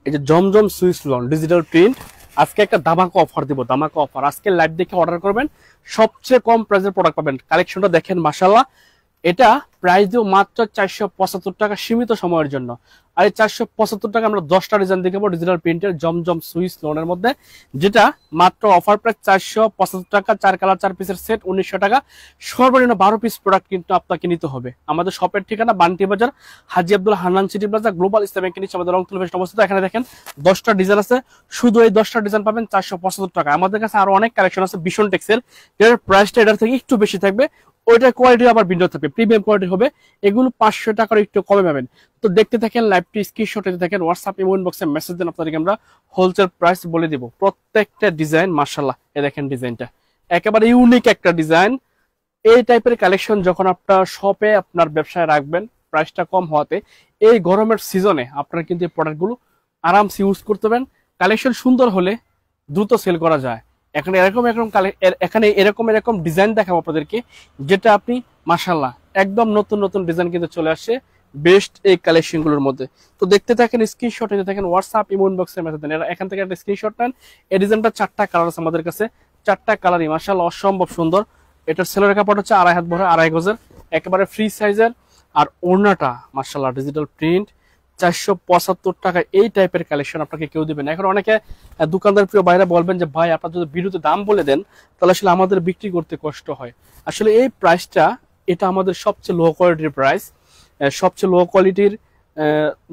এই যে জমজম Swiss loan digital print, আজকে একটা ধামাকা অফার দিব, ধামাকা অফার। আজকে লাইভ দেখে অর্ডার করবেন, সবচেয়ে কম প্রাইসের প্রোডাক্ট পাবেন। কালেকশনটা দেখেন মাশাআল্লাহ, এটা প্রাইস দিও মাত্র 475 টাকা সীমিত সময়ের জন্য। আর এই 475 টাকা আমরা 10টা ডিজাইন দেখাবো ডিজিটাল প্রিন্টের জমজম সুইস লোনের মধ্যে, যেটা মাত্র অফার প্রাইস 475 টাকা, 4 কালার 4 পিসের সেট 1900 টাকা। সর্বনিম্ন 12 পিস প্রোডাক্ট কিন্তু আপনাকে নিতে হবে। আমাদের শপের ঠিকানা Banti Bazar, Haji Abdul Hannan City Plaza, Global Islamic নিচে আমাদের রংতুলি ফেস্ট অবস্থিত। এখানে দেখেন 10টা ডিজাইন আছে, শুধু এই 10টা ডিজাইন পাবেন 475 টাকা। আমাদের কাছে আরো অনেক কালেকশন আছে ভীষণ টেক্সের, যেটার প্রাইসটা এটার থেকে একটু বেশি থাকবে, ওইটা কোয়ালিটি আবার ভিন্ন থাকবে, প্রিমিয়াম কোয়ালিটি হবে। এগুলো 500 টাকার একটু কমে পাবেন। তো দেখতে থাকেন লাইভটি, স্ক্রিনশট দিতে থাকেন, হোয়াটসঅ্যাপ ইমো ইনবক্সে মেসেজ দেন, আপনাদেরকে আমরা হোলসেল প্রাইস বলে দিব। প্রত্যেকটা ডিজাইন মাশাআল্লাহ, এই দেখেন ডিজাইনটা একেবারে ইউনিক একটা ডিজাইন। এই টাইপের কালেকশন যখন আপনার শপে আপনার ব্যবসায় রাখবেন, প্রাইসটা কম হওয়াতে এই গরমের সিজনে আপনারা কিন্তু এই প্রোডাক্টগুলো আরামসে ইউজ করতে পারেন। কালেকশন সুন্দর হলে দ্রুত সেল করা যায়। এখানে এরকম ডিজাইন দেখাবো আপনাদেরকে, যেটা আপনি মাশাআল্লাহ একদম নতুন নতুন ডিজাইন কিন্তু চলে আসছে বেস্ট এই কালেকশন গুলোর মধ্যে। তো দেখতে থাকেন, স্ক্রিনশট নিতে থাকেন, হোয়াটসঅ্যাপ ইমো ইনবক্সে মেসেজ দেন। এখান থেকে একটা স্ক্রিনশট নেন। এই ডিজাইনটা 4টা কালার আছে আমাদের কাছে, 4টা কালারই মাশাআল্লাহ অসম্ভব সুন্দর। এটা সেলের কাপড় হচ্ছে 2.5 হাত ভরে 2.5 গজের, একেবারে ফ্রি সাইজের। আর ওড়নাটা মাশাআল্লাহ ডিজিটাল প্রিন্ট, 475 টাকা। এই টাইপের কালেকশন আপনাকে কেউ দিবেন। এখন অনেকে দোকানদার প্রিয় বাইরে বলবেন যে ভাই আপনার যদি ভিডিওতে দাম বলে দেন তাহলে আসলে আমাদের বিক্রি করতে কষ্ট হয়। আসলে এই প্রাইসটা এটা আমাদের সবচেয়ে লো কোয়ালিটির প্রাইস, সবচেয়ে লো কোয়ালিটির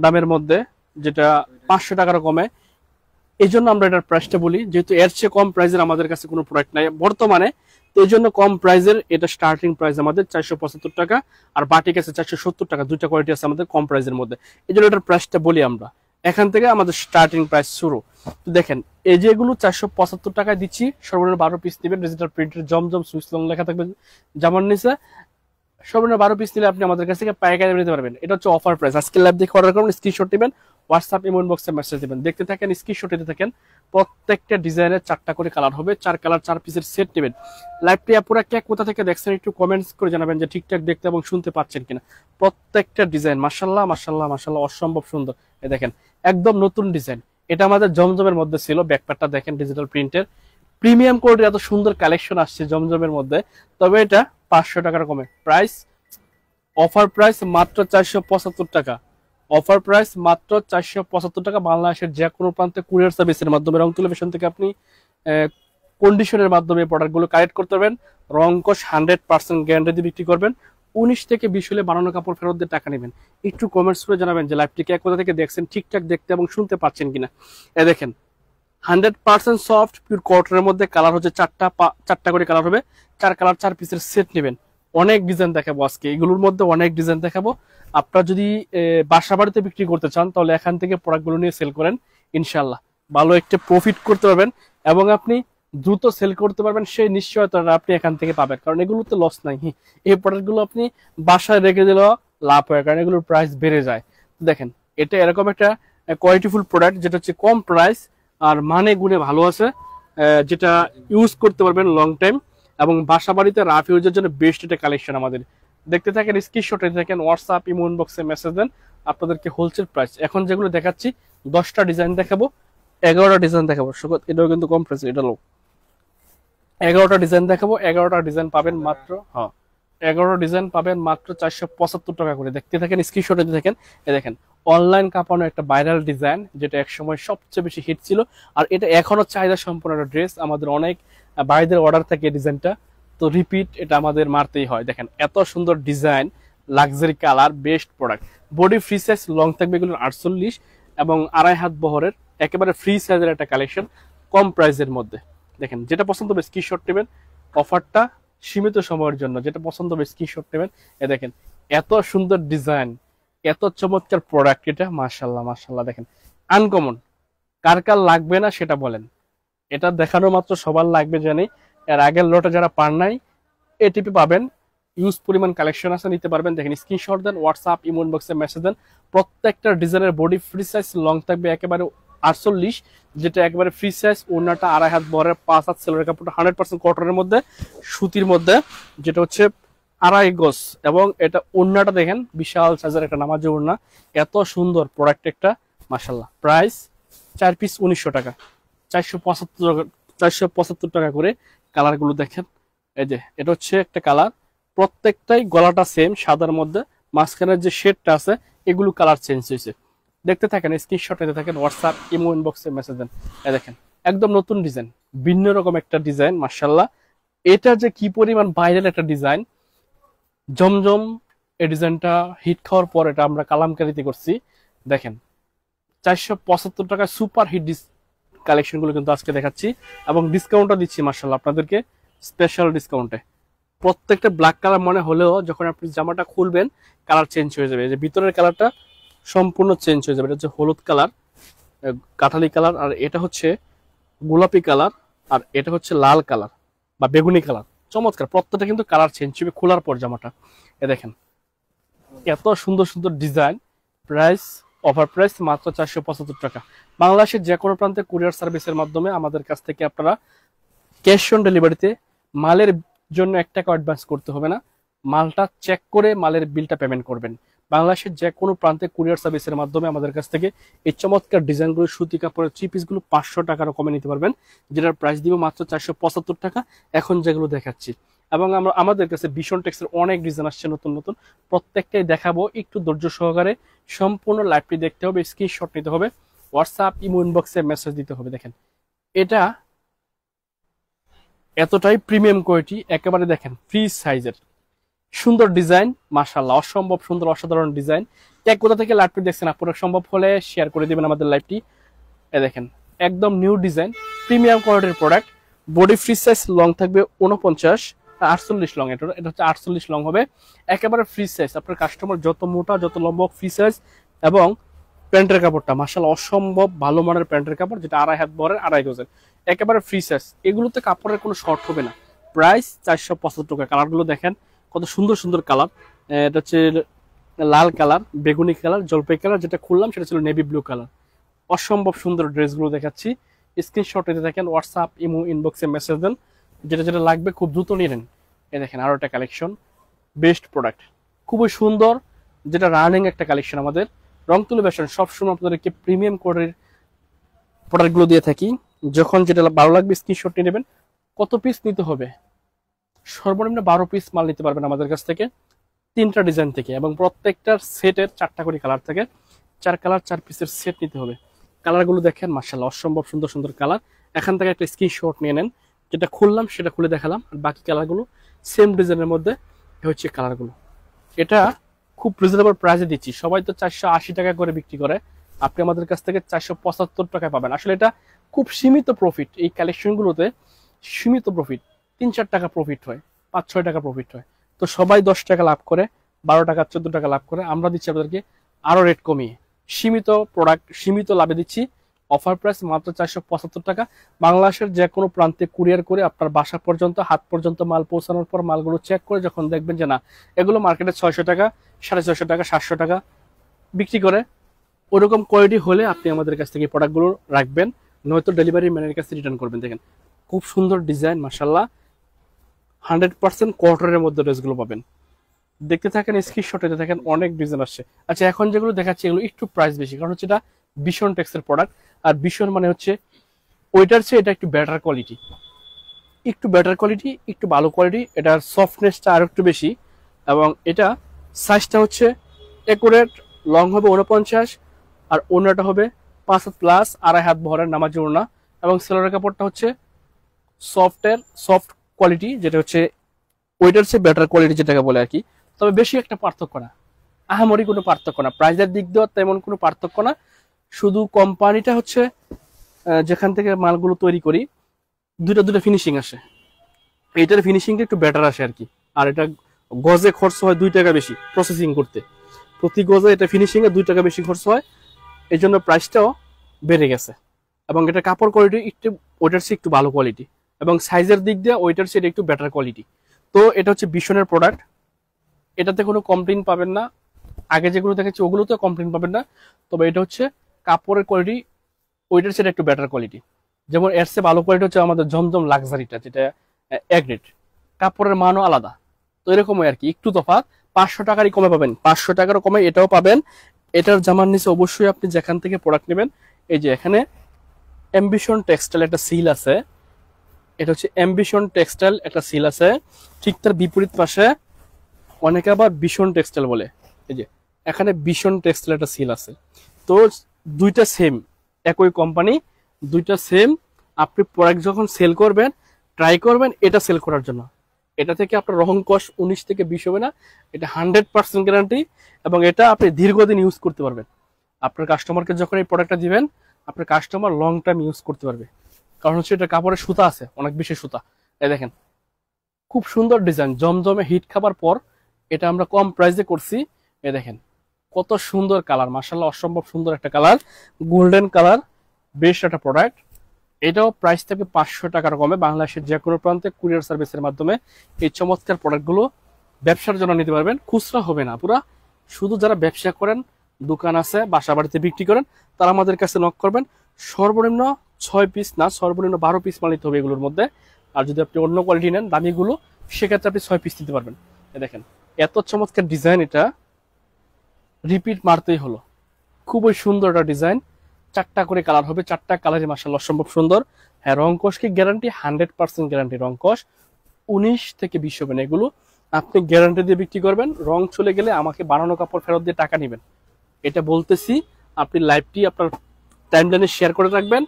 দামের মধ্যে, যেটা 500 টাকার কমে। এই জন্য আমরা এটার প্রাইসটা বলি, যেহেতু এর চেয়ে কম প্রাইসের আমাদের কাছে কোনো প্রোডাক্ট নাই বর্তমানে। তো এই জন্য কম প্রাইসের এটা স্টার্টিং প্রাইস আমাদের 475 টাকা, আর বাটিক আছে 470 টাকা। দুইটা কোয়ালিটি আছে আমাদের কম প্রাইসের মধ্যে, এই জন্য এটার প্রাইসটা বলি আমরা। এখান থেকে আমাদের স্টার্টিং প্রাইস শুরু। তো দেখেন এই যেগুলো 475 টাকায় দিচ্ছি, সর্বনিম্ন 12 পিস নেবেন। ডিজিটাল প্রিন্টের জমজম সুইস লং লেখা থাকবে যেমন নিচে। সর্বনিম্ন 12 পিস নিলে আপনি আমাদের কাছ থেকে পাইকারি নিতে পারবেন। এটা হচ্ছে অফার প্রাইস। আজকে লাইভ দেখে অর্ডার করুন, স্ক্রিনশট দিবেন, হোয়াটসঅ্যাপ ইমো ইনবক্সে মেসেজ দিবেন। দেখতে থাকেন, স্ক্রিনশট দিতে থাকেন। প্রত্যেকটা ডিজাইনের 4টা করে কালার হবে, 4 কালার 4 পিসের সেট নেবেন। লাইভটি পুরো কে কোথা থেকে দেখছেন একটু কমেন্টস করে জানাবেন যে ঠিকঠাক দেখতে এবং শুনতে পাচ্ছেন কিনা। প্রত্যেকটা ডিজাইন মাশাআল্লাহ মাশাআল্লাহ মাশাআল্লাহ অসম্ভব সুন্দর। এই দেখেন একদম নতুন ডিজাইন, এটা আমাদের জমজমের মধ্যে ছিল। ব্যাকপ্যাকটা দেখেন ডিজিটাল প্রিন্টের, প্রিমিয়াম কোয়ালিটির এত সুন্দর কালেকশন আসছে জমজমের মধ্যে। তবে এটা 500 টাকার কমে প্রাইস, অফার প্রাইস মাত্র 475 টাকা। অফার প্রাইস মাত্র 475 টাকা। বাংলাদেশের যে কোনো প্রান্তে কুরিয়ার সার্ভিসের মাধ্যমে রংতুলি ফ্যাশন থেকে আপনি কন্ডিশনের মাধ্যমে প্রোডাক্টগুলো কালেক্ট করতে পারবেন। রংকশ 100% গ্যারান্টি দিয়ে বিক্রি করবেন। 19 থেকে 20 হলে বানানো কাপড় ফেরত দিয়ে টাকা নেবেন। একটু কমেন্টস করে জানাবেন যে লাইভটিকে কোথা থেকে দেখছেন, ঠিকঠাক দেখতে এবং শুনতে পাচ্ছেন কিনা। এ দেখেন 100% সফট পিওর কটনের মধ্যে কালার হচ্ছে 4টা করে কালার হবে, 4 কালার 4 পিসের সেট নেবেন। অনেক ডিজাইন দেখাবো আজকে, এগুলোর মধ্যে অনেক ডিজাইন দেখাবো। আপনারা যদি বাসা বাড়িতে বিক্রি করতে চান তাহলে এখান থেকে প্রোডাক্টগুলো নিয়ে সেল করেন, ইনশাল্লাহ ভালো একটা প্রফিট করতে পারবেন এবং আপনি দ্রুত সেল করতে পারবেন। সেই নিশ্চয়তা আপনি এখান থেকে পাবেন, কারণ এগুলোতে লস নাই। এই প্রোডাক্টগুলো আপনি বাসায় রেখে দিলেও লাভ হয়, কারণ এগুলোর প্রাইস বেড়ে যায়। দেখেন এটা এরকম একটা কোয়ালিটিফুল প্রোডাক্ট, যেটা হচ্ছে কম প্রাইস আর মানে গুণে ভালো আছে, যেটা ইউজ করতে পারবেন লং টাইম এবং বাসা বাড়িতে রাফ ইউজের জন্য বেস্ট একটা কালেকশন আমাদের। দেখতে থাকেন, স্ক্রিনশট নিতে থাকেন, হোয়াটসঅ্যাপ ইমো ইনবক্সে মেসেজ দেন, আপনাদেরকে হোলসেল প্রাইস। এখন যেগুলো দেখাচ্ছি 10টা ডিজাইন দেখাবো, 11টা ডিজাইন দেখাবো। এটাও কিন্তু কম প্রাইস, এটা লো। 11টা ডিজাইন দেখাবো, 11টা ডিজাইন পাবেন মাত্র 11টা ডিজাইন পাবেন মাত্র 475 টাকা করে। দেখতে থাকেন, স্ক্রিনশট নিতে থাকেন। এই দেখেন অনলাইন কাঁপানো একটা ভাইরাল ডিজাইন, যেটা একসময় সবচেয়ে বেশি হিট ছিল, আর এটা এখনো চাহিদা সম্পন্ন একটা ড্রেস। আমাদের অনেক ভাইদের অর্ডার থাকে এই ডিজাইনটা, তো রিপিট এটা আমাদের মারতেই হয়। দেখেন এত সুন্দর design, luxury colour, best product. Body free size long থাকবে এগুলো 48 এবং 2.5 হাত বহরের, একেবারে ফ্রি সাইজের একটা কালেকশন কম প্রাইসের মধ্যে। দেখেন যেটা পছন্দ হবে স্ক্রিনশট নেবেন, অফারটা সীমিত সময়ের জন্য, যেটা পছন্দ হবে স্ক্রিনশট নেবেন। এ দেখেন এত সুন্দর ডিজাইন, এত চমৎকার প্রোডাক্ট, এটা মাশাআল্লাহ মাশাআল্লাহ। দেখেন আনকমন, কার কার লাগবে না সেটা বলেন। এটা দেখানো মাত্র সবার লাগবে জানি। এর আগের লটে যারা পান নাই এটিপি পাবেন, ইউজ পরিমাণ কালেকশন আছে, নিতে পারবেন। দেখেন স্ক্রিনশট দেন, হোয়াটসঅ্যাপ ইমো ইনবক্সে মেসেজ দেন। প্রত্যেকটা ডিজাইনের বডি ফ্রি সাইজ লং থাকবে একেবারে 48, যেটা একেবারে ফ্রি সাইজ। ওড়নাটা 2.5 হাত বহরের, 5 হাত সেলের কাপড়টা 100% কটনের মধ্যে, সুতির মধ্যে, যেটা হচ্ছে 2.5 গজ। এবং এটা ওড়নাটা দেখেন বিশাল সাইজের একটা নামাজি ওড়না, এত সুন্দর প্রোডাক্ট একটা মাশাআল্লাহ। প্রাইস 4 পিস 1900 টাকা, 475 টাকা, 475 টাকা করে। কালারগুলো দেখেন, এই যে এটা হচ্ছে একটা কালার, প্রত্যেকটাই গলাটা সেম সাদার মধ্যে, মাঝখানের যে শেডটা আছে এগুলো কালার চেঞ্জ হয়েছে। দেখতে থাকেন, স্ক্রিনশট নিতে থাকেন, হোয়াটসঅ্যাপ ইমো ইনবক্সে মেসেজ দেন। এই দেখেন একদম নতুন ডিজাইন, ভিন্ন রকম একটা ডিজাইন মাশাআল্লাহ। এটা যে কি পরিমাণ ভাইরাল একটা ডিজাইন, জমজম এই ডিজাইনটা হিট খাওয়ার পর এটা আমরা কালামকারীতে করছি। দেখেন 475 টাকা সুপার হিট কালেকশন গুলো কিন্তু আজকে দেখাচ্ছি, এবং ডিসকাউন্টটা দিচ্ছি মাশাআল্লাহ আপনাদেরকে, স্পেশাল ডিসকাউন্টে। প্রত্যেকটা ব্ল্যাক কালার মনে হলেও যখন আপনি জামাটা খুলবেন কালার চেঞ্জ হয়ে যাবে। এই যে ভিতরের কালারটা সম্পূর্ণ চেঞ্জ হয়ে যাবে। এটা হচ্ছে হলুদ কালার, কাঠালি কালার, আর এটা হচ্ছে গোলাপি কালার, আর এটা হচ্ছে লাল কালার বা বেগুনি কালার। চমৎকার, প্রত্যেকটা কিন্তু কালার চেঞ্জ হবে খোলার পর জামাটা। এ দেখেন এত সুন্দর সুন্দর ডিজাইন, প্রাইস অফার প্রাইস মাত্র 475 টাকা। বাংলাদেশের যে কোনো প্রান্তে কুরিয়ার সার্ভিসের মাধ্যমে আমাদের কাছ থেকে আপনারা ক্যাশ অন ডেলিভারিতে, মালের জন্য 1 টাকা অ্যাডভান্স করতে হবে না, মালটা চেক করে মালের বিলটা পেমেন্ট করবেন। বাংলাদেশের যে কোনো প্রান্তে কুরিয়ার সার্ভিসের মাধ্যমে আমাদের কাছ থেকে এই চমৎকার ডিজাইনগুলো, সুতি কাপড়ের 3 পিসগুলো 500 টাকারও কমে নিতে পারবেন, যেটার প্রাইস দিব মাত্র 475 টাকা এখন যেগুলো দেখাচ্ছি। এবং আমাদের কাছে ভীষণ টেক্সের অনেক ডিজাইন আসছে নতুন নতুন, প্রত্যেকটাই দেখাবো। একটু ধৈর্য সহকারে সম্পূর্ণ লাইভটি দেখতে হবে, স্ক্রিনশট নিতে হবে, হোয়াটসঅ্যাপ ইমো ইনবক্সে মেসেজ দিতে হবে। দেখেন এটা এতটাই প্রিমিয়াম কোয়ালিটি, একেবারে দেখেন ফ্রি সাইজের সুন্দর ডিজাইন মাশাআল্লাহ, অসম্ভব সুন্দর অসাধারণ ডিজাইন। কোথা থেকে লাইভটি দেখছেন আপনারা সম্ভব হলে শেয়ার করে দিবেন আমাদের লাইভটি। দেখেন একদম নিউ ডিজাইন, প্রিমিয়াম কোয়ালিটির product. Body free size, long থাকবে 49, 48 লং, এটা হচ্ছে 48 লং হবে, একেবারে ফ্রি সাইজ। আপনার কাস্টমার যত মোটা যত লম্বা ফ্রি সাইজ। এবং প্যান্টের কাপড়টা মাশাআল্লাহ অসম্ভব ভালো মানের প্যান্টের কাপড়, যেটা 2.5 হাত বহরের, 2.5 গজের, একেবারে ফ্রি সাইজ। এগুলোতে কাপড়ের কোনো শর্ট হবে না। প্রাইস 475 টাকা। কালারগুলো দেখেন কত সুন্দর সুন্দর কালার। এটা হচ্ছে লাল কালার, বেগুনি কালার, জলপাই কালার, যেটা খুললাম সেটা ছিল নেভি ব্লু কালার। অসম্ভব সুন্দর ড্রেসগুলো দেখাচ্ছি, স্ক্রিনশট নিতে থাকেন, হোয়াটসঅ্যাপ ইমো ইনবক্সে মেসেজ দেন, যেটা যেটা লাগবে খুব দ্রুত নিয়ে নেন। এই দেখেন আরো একটা কালেকশন, বেস্ট প্রোডাক্ট, খুবই সুন্দর, যেটা রানিং একটা কালেকশন আমাদের। রংতুলি ফ্যাশন সবসময় আপনাদেরকে প্রিমিয়াম কোয়ালিটির প্রোডাক্টগুলো দিয়ে থাকি। যখন যেটা ভালো লাগবে স্ক্রিনশট নিয়ে নেবেন। কত পিস নিতে হবে? সর্বনিম্ন 12 পিস মাল নিতে পারবেন আমাদের কাছ থেকে, 3টা ডিজাইন থেকে, এবং প্রত্যেকটার সেটের 4টা করে কালার থাকে। 4 কালার 4 পিসের সেট নিতে হবে। কালারগুলো দেখেন মাশাআল্লাহ অসম্ভব সুন্দর সুন্দর কালার। এখান থেকে একটা স্ক্রিনশট নিয়ে নেন, যেটা খুললাম সেটা খুলে দেখালাম, আর বাকি কালারগুলো সেম ডিজাইনের মধ্যে হচ্ছে কালারগুলো। এটা খুব রিজনেবল প্রাইসে দিচ্ছি। সবাই তো 480 টাকা করে বিক্রি করে, আপনি আমাদের কাছ থেকে 475 টাকায় পাবেন। আসলে এটা খুব সীমিত প্রফিট, এই কালেকশনগুলোতে সীমিত প্রফিট, 3-4 টাকা প্রফিট হয়, 5-6 টাকা প্রফিট হয়। তো সবাই 10 টাকা লাভ করে, 12 টাকা 14 টাকা লাভ করে, আমরা দিচ্ছি আপনাদেরকে আরো রেট কমিয়ে, সীমিত প্রোডাক্ট সীমিত লাভে দিচ্ছি। অফার প্রাইস মাত্র 475 টাকা। বাংলাদেশের যে কোনো প্রান্তে কুরিয়ার করে আপনার বাসা পর্যন্ত, হাত পর্যন্ত মাল পৌঁছানোর পর মালগুলো চেক করে যখন দেখবেন যে না এগুলো মার্কেটে 600 টাকা, 650 টাকা, 700 টাকা বিক্রি করে, ওরকম কোয়ালিটি হলে আপনি আমাদের কাছ থেকে প্রোডাক্টগুলো রাখবেন, নয়তো ডেলিভারি ম্যানের কাছে রিটার্ন করবেন। দেখেন খুব সুন্দর ডিজাইন মাশাআল্লাহ, 100% কটনের মধ্যে ড্রেসগুলো পাবেন। দেখতে থাকেন, স্ক্রিনশট নিতে থাকেন, অনেক ডিজাইন আসছে। আচ্ছা এখন যেগুলো দেখাচ্ছি এগুলো একটু প্রাইস বেশি, কারণ হচ্ছে এটা ভীষণ টেক্সের প্রোডাক্ট, আর ভীষণ মানে হচ্ছে ওইটার চেয়ে এটা একটু বেটার কোয়ালিটি, একটু বেটার কোয়ালিটি, একটু ভালো কোয়ালিটি। এটার সফটনেসটা আর একটু বেশি, এবং এটা সাইজটা হচ্ছে একুরেট, লং হবে 49, আর ওড়নাটা হবে 5 হাত প্লাস, 2.5 হাত বহরের নামাজি ওড়না, এবং সেলোয়ারের কাপড়টা হচ্ছে সফট কোয়ালিটি, যেটা হচ্ছে ওইটার চেয়ে বেটার কোয়ালিটি যেটাকে বলে আর কি। তবে বেশি একটা পার্থক্য না, আহামরি কোনো পার্থক্য না, প্রাইসের দিক দিয়েও তেমন কোনো পার্থক্য না। শুধু কোম্পানিটা হচ্ছে যেখান থেকে মালগুলো তৈরি করি দুটা ফিনিশিং আসে, এটার ফিনিশিংটা একটু বেটার আসে আর কি। আর এটা গজে খরচ হয় 2 টাকা বেশি প্রসেসিং করতে, প্রতি গজে এটা ফিনিশিং এ 2 টাকা বেশি খরচ হয়, এই জন্য প্রাইসটাও বেড়ে গেছে। এবং এটা কাপড় কোয়ালিটি একটু ওইটার চেয়ে একটু ভালো কোয়ালিটি, এবং সাইজের দিক দিয়ে ওইটার চেয়ে একটু বেটার কোয়ালিটি। তো এটা হচ্ছে ভীষণের প্রোডাক্ট, এটাতে কোনো কমপ্লেইন পাবেন না। আগে যেগুলো দেখেছি ওগুলোতে কমপ্লেইন পাবেন না, তবে এটা হচ্ছে কাপড়ের কোয়ালিটি ওইটার চেয়ে একটু বেটার কোয়ালিটি। যেমন এর চেয়ে ভালো কোয়ালিটি হচ্ছে আমাদের জমজম লাক্সারিটা, যেটা এ গ্রেড, কাপড়ের মানও আলাদা। তো এরকমই আর কি, একটু তফাৎ, 500 টাকারই কমে পাবেন, 500 টাকারও কমে এটাও পাবেন। এটার জামার নিচে অবশ্যই আপনি যেখান থেকে প্রোডাক্ট নেবেন, এই যে এখানে অ্যাম্বিশন টেক্সটাইল একটা সিল আছে, এটা হচ্ছে অ্যাম্বিশন টেক্সটাইল একটা সিল আছে। ঠিক তার বিপরীত পাশে অনেকে আবার ভীষণ টেক্সটাইল বলে, এই যে এখানে ভীষণ টেক্সটাইল একটা সিল আছে। তো দুইটা সেম, একই কোম্পানি, দুইটা সেম। আপনি প্রোডাক্ট যখন সেল করবেন ট্রাই করবেন এটা সেল করার জন্য। এটা থেকে আপনার রং কষ 19 থেকে 20 হবে না, এটা 100% গ্যারান্টি, এবং এটা আপনি দীর্ঘদিন ইউজ করতে পারবেন। আপনার কাস্টমারকে যখন এই প্রোডাক্টটা দিবেন, আপনার কাস্টমার লং টাইম ইউজ করতে পারবে। কারণ হচ্ছে এটা কাপড়ের সুতা আছে, অনেক বেশি সুতা। এই দেখেন খুব সুন্দর ডিজাইন, জমজমে হিট খাবার পর এটা আমরা কম প্রাইসে করছি। এই দেখেন কত সুন্দর কালার, মাশাআল্লাহ অসম্ভব সুন্দর একটা কালার, গোল্ডেন কালার, বেস্ট একটা প্রোডাক্ট। এটাও প্রাইস থেকে 500 টাকার কমে বাংলাদেশের যে কোনো প্রান্তে কুরিয়ার সার্ভিসের মাধ্যমে এই চমৎকার প্রোডাক্টগুলো ব্যবসার জন্য নিতে পারবেন। খুচরা হবে না পুরা, শুধু যারা ব্যবসা করেন, দোকান আছে, বাসা বাড়িতে বিক্রি করেন, তারা আমাদের কাছে নক করবেন। সর্বনিম্ন 6 পিস না, সর্বনিম্ন 12 পিস মাল নিতে হবে এগুলোর মধ্যে। আর যদি আপনি অন্য কোয়ালিটি নেন দামিগুলো, সেক্ষেত্রে আপনি 6 পিস নিতে পারবেন। দেখেন এত চমৎকার ডিজাইন, এটা রিপিট মারতেই হলো। খুবই সুন্দর একটা ডিজাইন, 4টা করে কালার হবে, 4টা কালারই মাশাআল্লাহ অসম্ভব সুন্দর। হ্যাঁ, রংকশ কি গ্যারান্টি, 100% গ্যারান্টি। রংকশ 19 থেকে 20 হবে না, এগুলো আপনি গ্যারান্টি দিয়ে বিক্রি করবেন। রং চলে গেলে আমাকে বানানো কাপড় ফেরত দিয়ে টাকা নেবেন, এটা বলতেছি। আপনি লাইভটি আপনার টাইমলাইনে শেয়ার করে রাখবেন,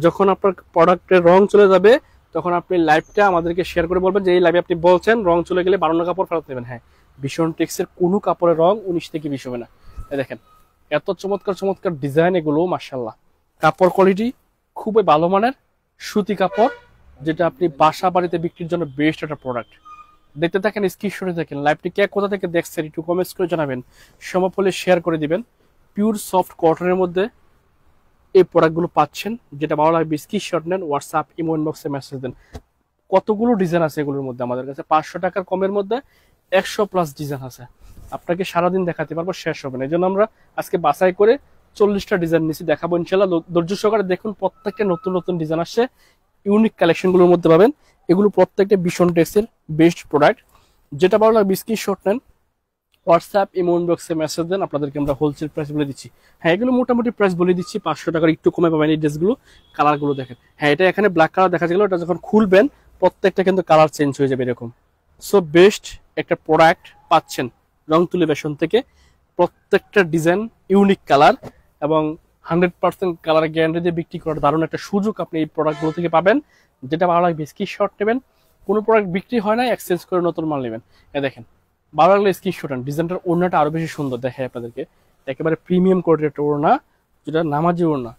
যখন আপনার প্রোডাক্টের রং চলে যাবে তখন আপনি লাইভটা আমাদেরকে শেয়ার করে বলবেন যে এই লাইভে আপনি বলছেন রং চলে গেলে বানানো কাপড় ফেরত নেবেন। হ্যাঁ, ভীষণ টেক্সের কোনো কাপড়ের রং 19 থেকে 20 হবে না। দেখেন এত চমৎকার চমৎকার ডিজাইন এগুলো, মাশাআল্লাহ। কাপড় কোয়ালিটি খুবই ভালো মানের সুতি কাপড়, যেটা আপনি বাসা বাড়িতে বিক্রির জন্য বেস্ট একটা প্রোডাক্ট। দেখতে থাকেন, স্ক্রিনশটে দেখেন। লাইভটি কে কোথা থেকে দেখছেন একটু কমেন্টস করে জানাবেন, সম্ভব হলে শেয়ার করে দিবেন। পিওর সফট কটনের মধ্যে এই প্রোডাক্টগুলো পাচ্ছেন, যেটা ভালো লাগবে স্ক্রিনশট নেন, হোয়াটসঅ্যাপ ইমো ইনবক্সে মেসেজ দেন। কতগুলো ডিজাইন আছে এগুলোর মধ্যে আমাদের কাছে, 500 টাকার কমের মধ্যে 100+ ডিজাইন আছে। আপনাকে সারাদিন দেখাতে পারবো, শেষ হবে না। এই জন্য আমরা আজকে বাছাই করে 40টা ডিজাইন নিয়েছি, দেখাবো ইনশাল্লাহ। ধৈর্য সহকারে দেখুন, প্রত্যেকটা নতুন নতুন ডিজাইন আসছে, ইউনিক কালেকশনগুলোর মধ্যে পাবেন। এগুলো প্রত্যেকটা ভীষণ টেক্সের বেস্ট প্রোডাক্ট। যেটা ভালো লাগবে স্ক্রিনশট নেন, হোয়াটসঅ্যাপ ইমো ইনবক্সে মেসেজ দেন, আপনাদেরকে আমরা হোলসেল প্রাইস বলে দিচ্ছি। হ্যাঁ, এগুলো মোটামুটি প্রাইস বলে দিচ্ছি, 500 টাকার একটু কমে পাবেন এই ড্রেসগুলো। কালারগুলো দেখেন, হ্যাঁ এটা এখানে ব্ল্যাক কালার দেখা গেল, এটা যখন খুলবেন প্রত্যেকটা কিন্তু কালার চেঞ্জ হয়ে যাবে এরকম। সো বেস্ট একটা প্রোডাক্ট পাচ্ছেন রং তুলি ফ্যাশন থেকে। প্রত্যেকটা ডিজাইন ইউনিক কালার এবং 100% কালার গ্যারান্টি দিয়ে বিক্রি করার দারুণ একটা সুযোগ আপনি এই প্রোডাক্টগুলো থেকে পাবেন। যেটা ভালো লাগবে স্ক্রিনশট নেবেন, কোনো প্রোডাক্ট বিক্রি হয় না, এক্সচেঞ্জ করে নতুন মাল নেবেন। দেখেন ভালো লাগলে স্ক্রিনশট নেন। ডিজাইনটার ওড়নাটা আরো বেশি সুন্দর দেখায় আপনাদেরকে, একেবারে প্রিমিয়াম কোয়ালিটির একটা ওড়না, যেটা নামাজি ওড়না।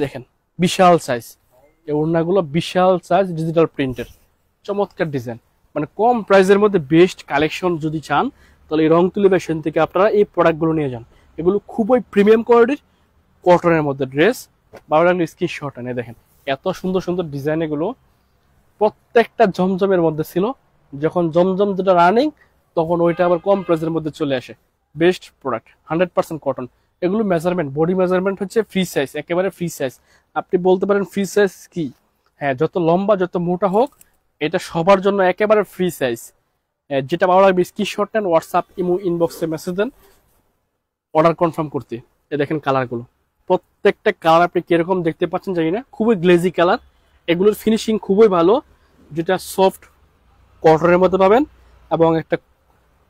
দেখেন বিশাল সাইজ, এই ওড়নাগুলো বিশাল সাইজ, ডিজিটাল প্রিন্টের, চমৎকার ডিজাইন। মানে কম প্রাইসের মধ্যে বেস্ট কালেকশন যদি চান, তাহলে এই রং তুলি ফ্যাশন থেকে আপনারা এই প্রোডাক্টগুলো নিয়ে যান। এগুলো খুবই প্রিমিয়াম কোয়ালিটির কটনের মধ্যে ড্রেস। ভালো লাগলে স্ক্রিনশট এনে দেখেন এত সুন্দর সুন্দর ডিজাইন। এগুলো প্রত্যেকটা জমজমের মধ্যে ছিল, যখন জমজম যেটা রানিং তখন ওইটা আবার কম প্রাইসের মধ্যে চলে আসে। Best product, 100% cotton. এগুলো মেজারমেন্ট, বডি মেজারমেন্ট হচ্ছে ফ্রি সাইজ, একেবারে ফ্রি সাইজ। আপনি বলতে পারেন ফ্রি সাইজ কি? হ্যাঁ, যত লম্বা যত মোটা হোক, এটা সবার জন্য একেবারে ফ্রি সাইজ। যেটা ভালো লাগবে স্ক্রিনশট নেন, হোয়াটসঅ্যাপ ইমো ইনবক্সে মেসেজ দেন অর্ডার কনফার্ম করতে। দেখেন কালারগুলো, প্রত্যেকটা কালার আপনি কিরকম দেখতে পাচ্ছেন জানি না, খুবই গ্লেজি কালার। এগুলোর ফিনিশিং খুবই ভালো, যেটা সফট কটনের মধ্যে পাবেন এবং একটা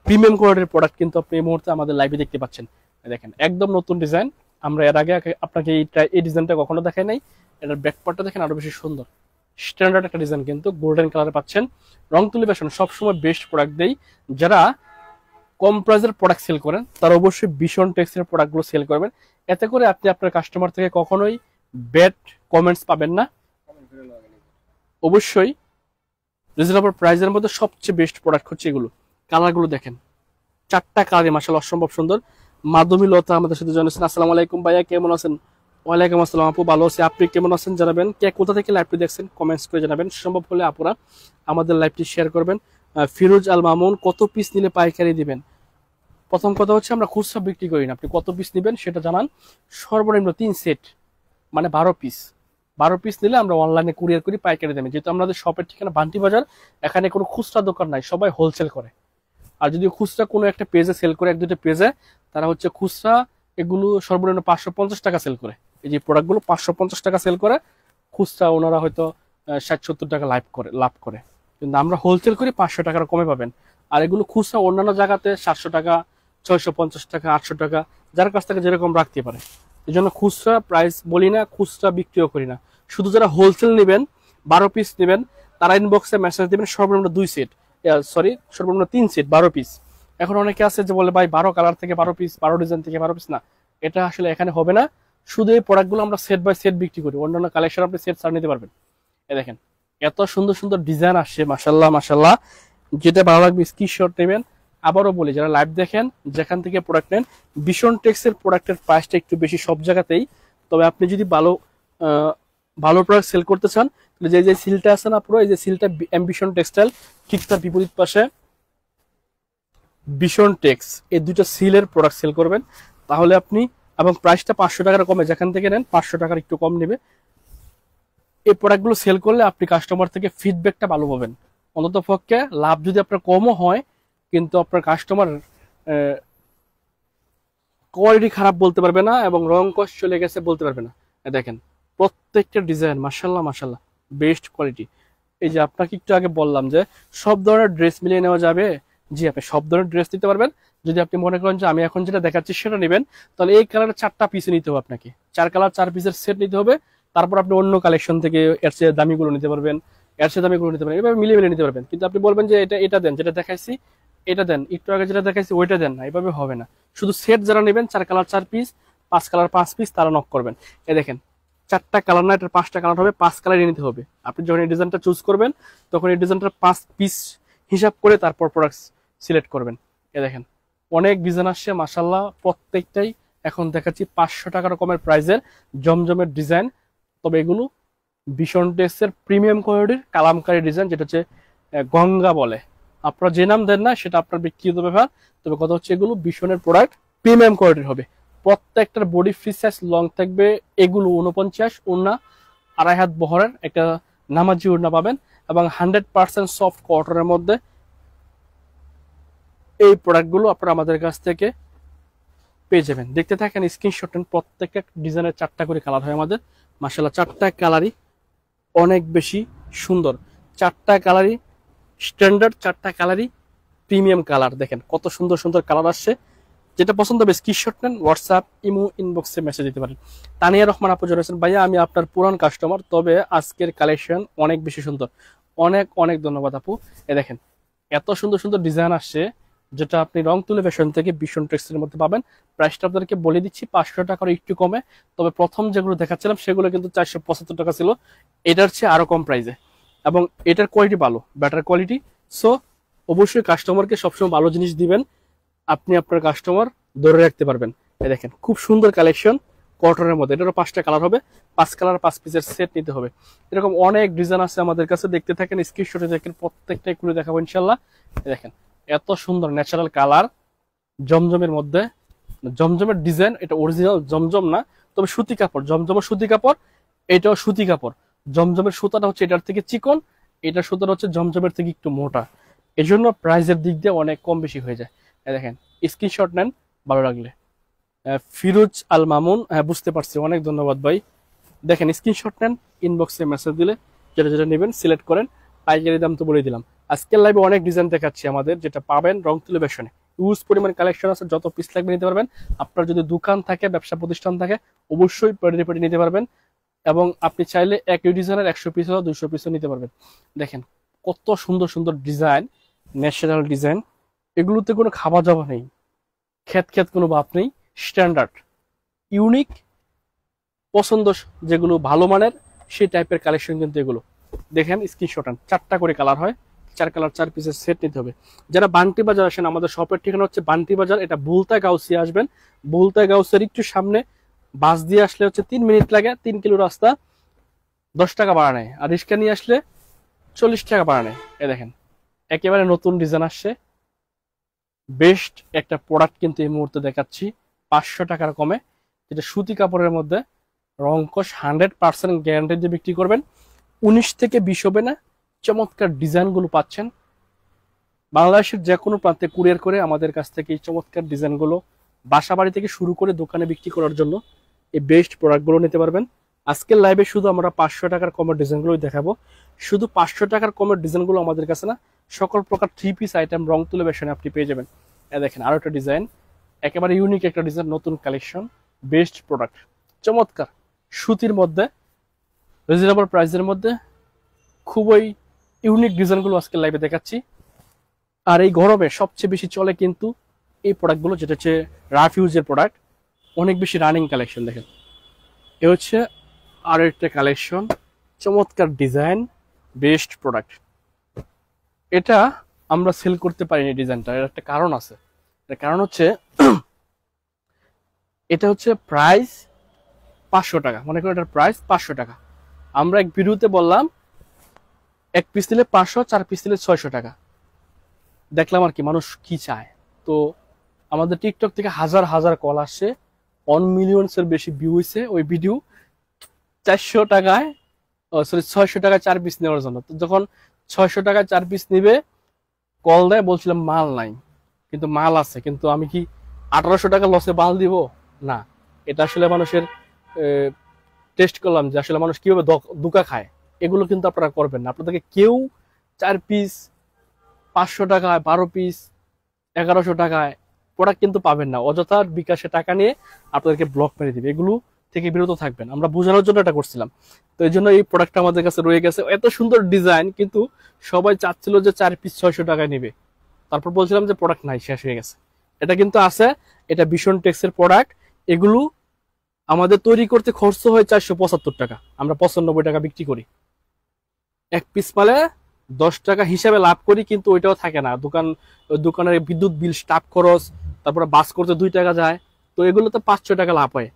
প্রিমিয়াম কোয়ালিটির প্রোডাক্ট কিন্তু আপনি এই মুহূর্তে আমাদের লাইভে দেখতে পাচ্ছেন। দেখেন একদম নতুন ডিজাইন, আমরা এর আগে আপনাকে এই ডিজাইনটা কখনো দেখাই নাই। এটার ব্যাকপার্টটা দেখেন আরো বেশি সুন্দর, স্ট্যান্ডার্ড একটা ডিজাইন, কিন্তু গোল্ডেন কালারে পাচ্ছেন। রং তুলি ফ্যাশন সবসময় বেস্ট প্রোডাক্ট দেই। যারা কম প্রাইসের প্রোডাক্ট সেল করেন তারা অবশ্যই ভীষণ টেক্সের প্রোডাক্টগুলো সেল করবেন, এতে করে আপনি আপনার কাস্টমার থেকে কখনোই ব্যাড কমেন্টস পাবেন না। অবশ্যই রিজনেবল প্রাইসের মধ্যে সবচেয়ে বেস্ট প্রোডাক্ট হচ্ছে এগুলো। কালারগুলো দেখেন, 4টা কালারে মাশাআল্লাহ অসম্ভব সুন্দর। মাধবী লতা আমাদের সাথে জানাচ্ছেন, আসসালামু আলাইকুম ভাইয়া, কেমন আছেন? ওয়ালাইকুম আসসালাম আপু, ভালো আছি, আপনি কেমন আছেন জানাবেন। কে কোথা থেকে লাইভটি দেখছেন কমেন্টস করে জানাবেন। সম্ভব হলে আপুরা আমাদের লাইভটি শেয়ার করবেন। ফিরোজ আল মামুন, কত পিস নিলে পাইকারি দিবেন? প্রথম কথা হচ্ছে আমরা খুচরা বিক্রি করি না, আপনি কত পিস নেবেন সেটা জানান। সর্বনিম্ন 3 সেট মানে 12 পিস। 12 পিস নিলে আমরা অনলাইনে কুরিয়ার করি পাইকারি দামে। যেহেতু আমাদের শপের ঠিকানা বান্টি বাজার, এখানে কোনো খুচরা দোকান নাই, সবাই হোলসেল করে। আর যদি খুচরা কোনো একটা পেজে সেল করে, 1-2টা পেজে, তারা হচ্ছে খুচরা এগুলো সর্বনিম্ন 550 টাকা সেল করে। এই যে প্রোডাক্টগুলো 550 টাকা সেল করে, খুচরা ওনারা হয়তো 60-70 টাকা লাভ করে। কিন্তু আমরা হোলসেল করি 500 টাকার কমে পাবেন। আর এগুলো খুচরা অন্যান্য জায়গাতে 700 টাকা, 650 টাকা, 800 টাকা, যার কাছ থেকে যেরকম রাখতে পারে। এই জন্য খুচরা প্রাইস বলি না, খুচরা বিক্রিও করি না। শুধু যারা হোলসেল নেবেন, 12 পিস নেবেন, তারা ইনবক্সে মেসেজ দিবেন সর্বনিম্ন 2 সেট, সর্বনিম্ন 3 সেট 12 পিস। এখন অনেকে আছে যে বলে ভাই 12 কালার থেকে 12 পিস, 12 ডিজাইন থেকে 12 পিস, না, এটা আসলে এখানে হবে না। শুধু এই প্রোডাক্টগুলো আমরা সেট বাই সেট বিক্রি করি, অন্যান্য কালেকশন আপনি সেট ছাড় নিতে পারবেন। এই দেখেন এত সুন্দর সুন্দর ডিজাইন আসছে, মাশাল্লাহ মাশাল্লাহ। যেটা ভালো লাগবে স্ক্রিনশট নেবেন। আবারও বলি, যারা লাইভ দেখেন, যেখান থেকে প্রোডাক্ট নেন, ভীষণ টেক্সের প্রোডাক্টের প্রাইসটা একটু বেশি সব জায়গাতেই। তবে আপনি যদি ভালো প্রোডাক্ট সেল করতে চান, যে সিলটা আছে না পুরো, এই যে সিলটা অ্যাম্বিশন টেক্সটাইল, ঠিক তার বিপরীত পাশে ভীষণ টেক্স, এই দুটো সিলের প্রোডাক্ট সেল করবেন, তাহলে আপনি, এবং প্রাইসটা 500 টাকার কমে, যেখান থেকে নেন 500 টাকার একটু কম নেবে। এই প্রোডাক্টগুলো সেল করলে আপনি কাস্টমার থেকে ফিডব্যাকটা ভালো পাবেন। অন্তত পক্ষে লাভ যদি আপনার কমও হয়, কিন্তু আপনার কাস্টমার কোয়ালিটি খারাপ বলতে পারবে না এবং রং কস চলে গেছে বলতে পারবে না। দেখেন প্রত্যেকটা ডিজাইন মাশাল্লাহ মাশাল্লাহ, বেস্ট কোয়ালিটি। এই যে আপনাকে একটু আগে বললাম যে সব ধরনের ড্রেস মিলিয়ে নেওয়া যাবে। জি, আপনি সব ধরনের ড্রেস নিতে পারবেন। যদি আপনি মনে করেন যে আমি এখন যেটা দেখাচ্ছি সেটা নেবেন, তাহলে এই কালারের 4টা পিস নিতে হবে আপনাকে, 4 কালার 4 পিসের সেট নিতে হবে। তারপর আপনি অন্য কালেকশন থেকে এর চেয়ে দামিগুলো নিতে পারবেন, এর চেয়ে দামিগুলো নিতে পারবেন, এভাবে মিলিয়ে মিলিয়ে নিতে পারবেন। কিন্তু আপনি বলবেন যে এটা দেন, যেটা দেখাইছি এটা দেন, একটু আগে যেটা দেখাইছি ওইটা দেন না, এভাবে হবে না। শুধু সেট যারা নেবেন 4 কালার 4 পিস, 5 কালার 5 পিস, তারা নক করবেন। এই দেখেন 4টা কালার না, এটার 5টা কালার হবে, 5 কালারই নিতে হবে। আপনি যখন এই ডিজাইনটা চুজ করবেন, তখন এই ডিজাইনটার 5 পিস হিসাব করে তারপর প্রোডাক্ট সিলেক্ট করবেন। এই দেখেন অনেক ডিজাইন আসছে মাশাল্লাহ, প্রত্যেকটাই এখন দেখাচ্ছি 500 টাকার কমের প্রাইসের জমজমের ডিজাইন। তবে এগুলো ভীষণ টেক্সের প্রিমিয়াম কোয়ালিটির কালামকারী ডিজাইন, যেটা হচ্ছে গঙ্গা বলে। আপনারা যে নাম দেন না সেটা আপনার ব্যক্তিগত ব্যাপার। তবে কথা হচ্ছে এগুলো ভীষণের প্রোডাক্ট প্রিমিয়াম কোয়ালিটির হবে। প্রত্যেকটার বডি ফ্রি সাইজ লং থাকবে। এগুলো 49, ওড়না 2.5 হাত বহরের একটা নামাজি ওড়না পাবেন, এবং 100% সফট কটনের মধ্যে এই প্রোডাক্টগুলো আপনারা আমাদের কাছ থেকে পেয়ে যাবেন। দেখতে থাকেন, স্ক্রিনশট নেন। প্রত্যেকটা ডিজাইনের 4টা করে কালার হয় আমাদের, মাশাআল্লাহ 4টা কালারই অনেক বেশি সুন্দর, 4টা কালারই স্ট্যান্ডার্ড, 4টা কালারই প্রিমিয়াম কালার। দেখেন কত সুন্দর সুন্দর কালার আসছে। যেটা পছন্দ হবে স্ক্রিনশট নেন, হোয়াটসঅ্যাপ, ইমো, ইনবক্সে মেসেজ দিতে পারেন। তানিয়া রহমান আপু জানাচ্ছেন, ভাইয়া আমি আপনার পুরান কাস্টমার, তবে আজকের কালেকশন অনেক বেশি সুন্দর। অনেক অনেক ধন্যবাদ আপু। দেখেন এত সুন্দর সুন্দর ডিজাইন আসছে, যেটা আপনি রং তুলে ফ্যাশন থেকে ভীষণ টেক্সটের মধ্যে পাবেন। প্রাইসটা আপনাদেরকে বলে দিচ্ছি 500 টাকার একটু কমে। তবে প্রথম যেগুলো দেখাচ্ছিলাম সেগুলো কিন্তু 475 টাকা ছিল, এটার চেয়ে আরো কম প্রাইসে, এবং এটার কোয়ালিটি ভালো, বেটার কোয়ালিটি। সো অবশ্যই কাস্টমারকে সবসময় ভালো জিনিস দিবেন, আপনি আপনার কাস্টমার ধরে রাখতে পারবেন। এই দেখেন খুব সুন্দর কালেকশন কটনের মধ্যে, এটারও 5টা কালার হবে, 5 কালার 5 পিসের সেট নিতে হবে। এরকম অনেক ডিজাইন আছে আমাদের কাছে, দেখতে থাকেন, স্ক্রিনশটে দেখেন, প্রত্যেকটাই করে দেখাবো ইনশাল্লাহ। দেখেন এত সুন্দর ন্যাচারাল কালার জমজমের মধ্যে, জমজমের ডিজাইন, এটা অরিজিনাল জমজম না, তবে সুতি কাপড়, জমজমের সুতি কাপড়, এটাও সুতি কাপড়। জমজমের সুতাটা হচ্ছে এটার থেকে চিকন, এটার সুতাটা হচ্ছে জমজমের থেকে একটু মোটা, এজন্য প্রাইসের দিক দিয়ে অনেক কম বেশি হয়ে যায়। দেখেন স্ক্রিনশট নেন ভালো লাগলে। ফিরোজ আল মামুন, হ্যাঁ বুঝতে পারছি, অনেক ধন্যবাদ ভাই। দেখেন স্ক্রিনশট নেন, ইনবক্সে মেসেজ দিলে যেটা যেটা নেবেন সিলেক্ট করেন। পাইকারি দাম তো বলে দিলাম। আজকের লাইভে অনেক ডিজাইন দেখাচ্ছি আমাদের, যেটা পাবেন রং তুলে ফ্যাশনে। ইউজ পরিমাণ কালেকশন আছে, যত পিস লাগবে নিতে পারবেন। আপনার যদি দোকান থাকে, ব্যবসা প্রতিষ্ঠান থাকে, অবশ্যই পেডি পেডি নিতে পারবেন, এবং আপনি চাইলে একই ডিজাইনের 100 পিস বা 200 পিসও নিতে পারবেন। দেখেন কত সুন্দর সুন্দর ডিজাইন, ন্যাচারাল ডিজাইন, এগুলোতে কোনো খাওয়া যাওয়া নেই, খ্যাত কোনো বাপ নেই, স্ট্যান্ডার্ড ইউনিক পছন্দ, যেগুলো ভালো মানের সেই টাইপের কালেকশন কিন্তু এগুলো। দেখেন স্ক্রিনশট আন, 4টা করে কালার হয়, 4 কালার 4 পিসের সেট নিতে হবে। যারা বান্টি বাজার আসেন, আমাদের শপের ঠিকানা হচ্ছে বান্টি বাজার, এটা বুলতা গাউসিয়া আসবেন। বুলতা গাউসের একটু সামনে, বাস দিয়ে আসলে হচ্ছে 3 মিনিট লাগে, 3 কিলো রাস্তা, 10 টাকা ভাড়া নেয়। আর রিক্সা নিয়ে আসলে 40 টাকা ভাড়া নেয়। দেখেন একেবারে নতুন ডিজাইন আসছে, বেস্ট একটা প্রোডাক্ট কিন্তু এই মুহূর্তে দেখাচ্ছি 500 টাকার কমে, যেটা সুতি কাপড়ের মধ্যে, রংকশ 100% গ্যারান্টি দিয়ে বিক্রি করবেন। 19 থেকে 20 হবে না, চমৎকার ডিজাইনগুলো পাচ্ছেন। বাংলাদেশের যে কোনো প্রান্তে কুরিয়ার করে আমাদের কাছ থেকে এই চমৎকার ডিজাইনগুলো বাসা বাড়ি থেকে শুরু করে দোকানে বিক্রি করার জন্য এই বেস্ট প্রোডাক্টগুলো নিতে পারবেন। আজকের লাইভে শুধু আমরা 500 টাকার কমের ডিজাইনগুলোই দেখাবো। শুধু 500 টাকার কমের ডিজাইনগুলো আমাদের কাছে না, সকল প্রকার 3 পিস আইটেম রং তুলে বেশনে আপনি পেয়ে যাবেন। দেখেন আরো একটা ডিজাইন, একেবারে ইউনিক একটা ডিজাইন, নতুন কালেকশন, বেস্ট প্রোডাক্ট, চমৎকার সুতির মধ্যে, রিজনেবল প্রাইসের মধ্যে খুবই ইউনিক ডিজাইনগুলো আজকে লাইভে দেখাচ্ছি। আর এই গরমে সবচেয়ে বেশি চলে কিন্তু এই প্রোডাক্টগুলো, যেটা হচ্ছে রাফ ইউজের প্রোডাক্ট, অনেক বেশি রানিং কালেকশন। দেখেন এ হচ্ছে আর একটা কালেকশন, চমৎকার ডিজাইন, বেস্ট প্রোডাক্ট। এটা আমরা সেল করতে পারিনি ডিজাইনটা, এর একটা কারণ আছে। এর কারণ হচ্ছে এটা হচ্ছে প্রাইস 500 টাকা, মনে করেন এটার প্রাইস 500 টাকা। আমরা এক ভিডিওতে বললাম 1 পিস নিলে 500, 4 পিস নিলে 600 টাকা। দেখলাম আর কি মানুষ কি চায়। তো আমাদের টিকটক থেকে হাজার হাজার কল আসছে, 1 মিলিয়নসের বেশি ভিউ হয়েছে ওই ভিডিও 400 টাকায়, সরি 600 টাকায় 4 পিস নেওয়ার জন্য। তো যখন 600 টাকায় 4 পিস নিবে কল দেয়, বলছিলাম মাল নাই, কিন্তু মাল আছে। কিন্তু আমি কি 1800 টাকা লসে মাল দিব? না, এটা আসলে মানুষের টেস্ট করলাম যে আসলে মানুষ কিভাবে ধোঁকা খায়। এগুলো কিন্তু আপনারা করবেন না। আপনাদেরকে কেউ 4 পিস 500 টাকায়, 12 পিস 1100 টাকায় প্রোডাক্ট কিন্তু পাবেন না। অযথা বিকাশে টাকা নিয়ে আপনাদেরকে ব্লক মেরে দিবে। এগুলো থেকে বিরত থাকবেন। আমরা বোঝানোর জন্য এটা করছিলাম। তো এই জন্য এই প্রোডাক্টটা আমাদের কাছে রয়ে গেছে। এত সুন্দর ডিজাইন, কিন্তু সবাই চাচ্ছিল যে 4 পিস 600 টাকায় নিবে। তারপর বলছিলাম যে প্রোডাক্ট নাই, শেষ হয়ে গেছে। এটা কিন্তু আছে, এটা ভীষণ টেক্সের প্রোডাক্ট। এগুলো আমাদের তৈরি করতে খরচ হয় 475 টাকা, আমরা 95 টাকা বিক্রি করি। 1 পিস মালে 10 টাকা হিসাবে লাভ করি, কিন্তু ওইটাও থাকে না। দোকানের বিদ্যুৎ বিল, স্টাফ খরচ, তারপরে বাস করতে 2 টাকা যায়। তো এগুলোতে 500 টাকা লাভ হয়।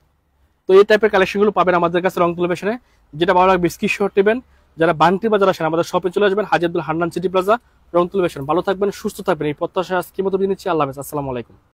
তো এই টাইপের কালেকশনগুলো পাবেন আমাদের কাছে রং তুলে বেশনে। যেটা ভালো লাগবে স্ক্রিনশট নেবেন। যারা বান্টি বাজার আসেন আমাদের শপে চলে আসবেন, হাজি আব্দুল হান্নান সিটি প্লাজা, রং তুলে বেশন। ভালো থাকবেন, সুস্থ থাকবেন, এই প্রত্যাশা আজকের মতো নিচ্ছি। আল্লাহ হাফেজ, আসসালামু আলাইকুম।